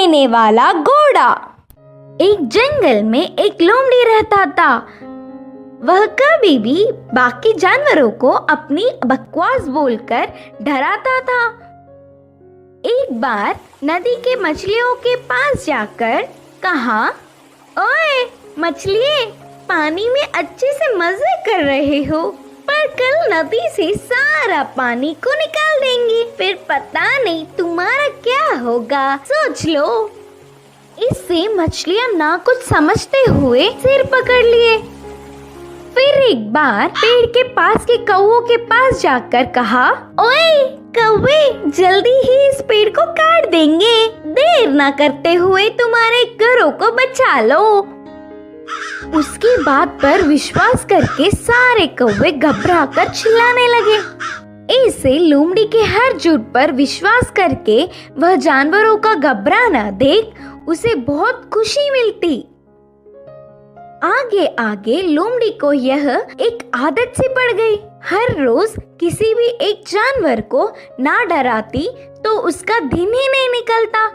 देने वाला घोड़ा। एक जंगल में एक लोमड़ी रहता था। वह कभी भी बाकी जानवरों को अपनी बकवास बोलकर डराता था। एक बार नदी के मछलियों के पास जाकर कहा, ओए मछलिए, पानी में अच्छे से मजे कर रहे हो, पर कल नदी से सारा पानी को निकाल देंगे, फिर पता नहीं तुम्हारा क्या होगा, सोच लो। इससे मछलियां ना कुछ समझते हुए सिर पकड़ लिए। फिर एक बार पेड़ के पास के कौवों के पास जाकर कहा, ओए कौवे, जल्दी ही इस पेड़ को काट देंगे, देर ना करते हुए तुम्हारे घरों को बचा लो। उसकी बात पर विश्वास करके सारे कौवे घबराकर चिल्लाने लगे। ऐसे लोमड़ी के हर झूठ पर विश्वास करके वह जानवरों का घबराना देख उसे बहुत खुशी मिलती। आगे आगे लोमड़ी को यह एक आदत सी पड़ गई। हर रोज किसी भी एक जानवर को ना डराती तो उसका दिन ही नहीं निकलता।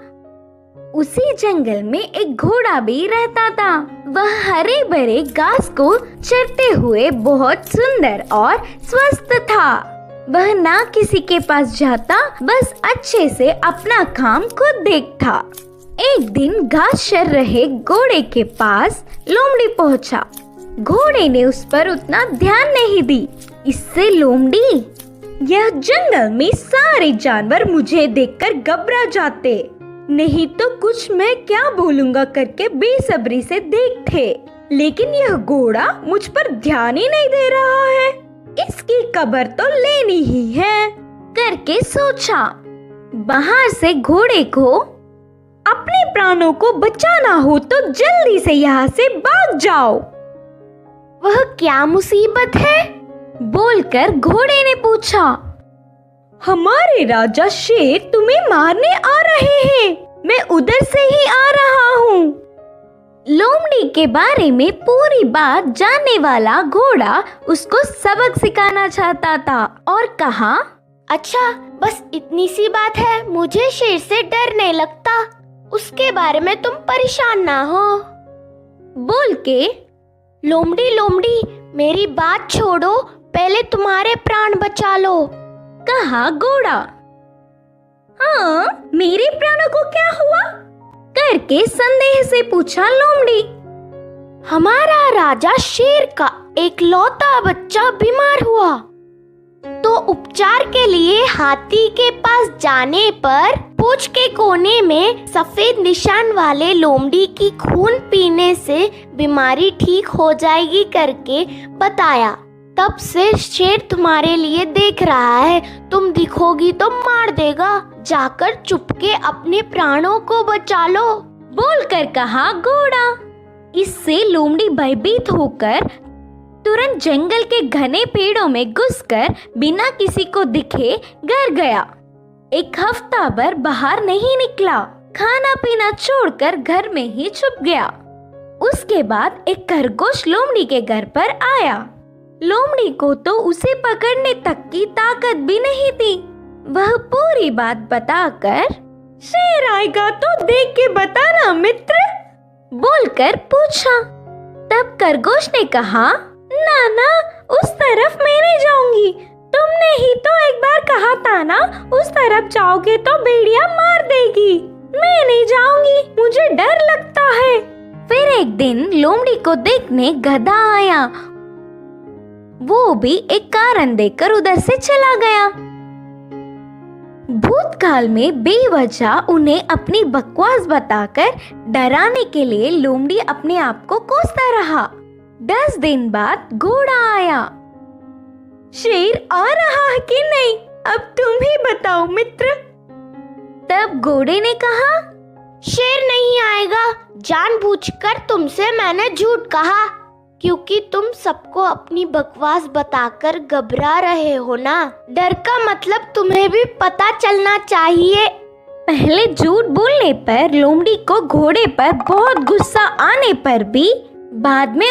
उसी जंगल में एक घोड़ा भी रहता था। वह हरे भरे घास को चरते हुए बहुत सुंदर और स्वस्थ था। वह ना किसी के पास जाता, बस अच्छे से अपना काम खुद देखता। एक दिन घास चर रहे घोड़े के पास लोमड़ी पहुंचा। घोड़े ने उस पर उतना ध्यान नहीं दी। इससे लोमड़ी, यह जंगल में सारे जानवर मुझे देखकर घबरा जाते, नहीं तो कुछ मैं क्या बोलूंगा करके बेसब्री से देखते, लेकिन यह घोड़ा मुझ पर ध्यान ही नहीं दे रहा है, इसकी खबर तो लेनी ही है करके सोचा। बाहर से घोड़े को अपने प्राणों को बचाना हो तो जल्दी से यहाँ से भाग जाओ। वह क्या मुसीबत है? बोलकर घोड़े ने पूछा। हमारे राजा शेर तुम्हें मारने आ रहे हैं, मैं उधर से ही आ रहा हूँ। लोमड़ी के बारे में पूरी बात जानने वाला घोड़ा उसको सबक सिखाना चाहता था और कहा, अच्छा बस इतनी सी बात है, मुझे शेर से डर नहीं लगता, उसके बारे में तुम परेशान ना हो। बोल के लोमड़ी लोमड़ी, मेरी बात छोड़ो, पहले तुम्हारे प्राण बचा लो, कहा घोड़ा। हाँ, मेरे प्राणों को क्या हुआ? करके संदेह से पूछा लोमड़ी। हमारा राजा शेर का एक लौता बच्चा बीमार हुआ, तो उपचार के लिए हाथी के पास जाने पर पूंछ के कोने में सफेद निशान वाले लोमड़ी की खून पीने से बीमारी ठीक हो जाएगी करके बताया। तब से शेर तुम्हारे लिए देख रहा है, तुम दिखोगी तो मार देगा, जाकर चुपके अपने प्राणों को बचा लो, बोलकर कहा घोड़ा। इससे लोमड़ी भयभीत होकर तुरंत जंगल के घने पेड़ों में घुसकर बिना किसी को दिखे घर गया। एक हफ्ता भर बाहर नहीं निकला, खाना पीना छोड़कर घर में ही छुप गया। उसके बाद एक खरगोश लोमड़ी के घर पर आया। लोमड़ी को तो उसे पकड़ने तक की ताकत भी नहीं थी। वह पूरी बात बताकर, शेर आएगा तो देख के बताना मित्र, बोलकर पूछा। तब खरगोश ने कहा, ना ना, उस तरफ मैं नहीं जाऊंगी, तुमने ही तो एक बार कहा था ना, उस तरफ जाओगे तो भेड़िया मार देगी, मैं नहीं जाऊंगी, मुझे डर लगता है। फिर एक दिन लोमड़ी को देखने गधा आया। वो भी एक कारण देकर उधर से चला गया। भूतकाल में बेवजह उन्हें अपनी बकवास बताकर डराने के लिए लोमड़ी अपने आप को कोसता रहा। 10 दिन बाद घोड़ा आया। शेर आ रहा है कि नहीं, अब तुम ही बताओ मित्र। तब घोड़े ने कहा, शेर नहीं आएगा, जानबूझकर तुमसे मैंने झूठ कहा, क्योंकि तुम सबको अपनी बकवास बताकर घबरा रहे हो ना। डर का मतलब तुम्हें भी पता चलना चाहिए। पहले झूठ बोलने पर लोमड़ी को घोड़े पर बहुत गुस्सा आने पर भी बाद में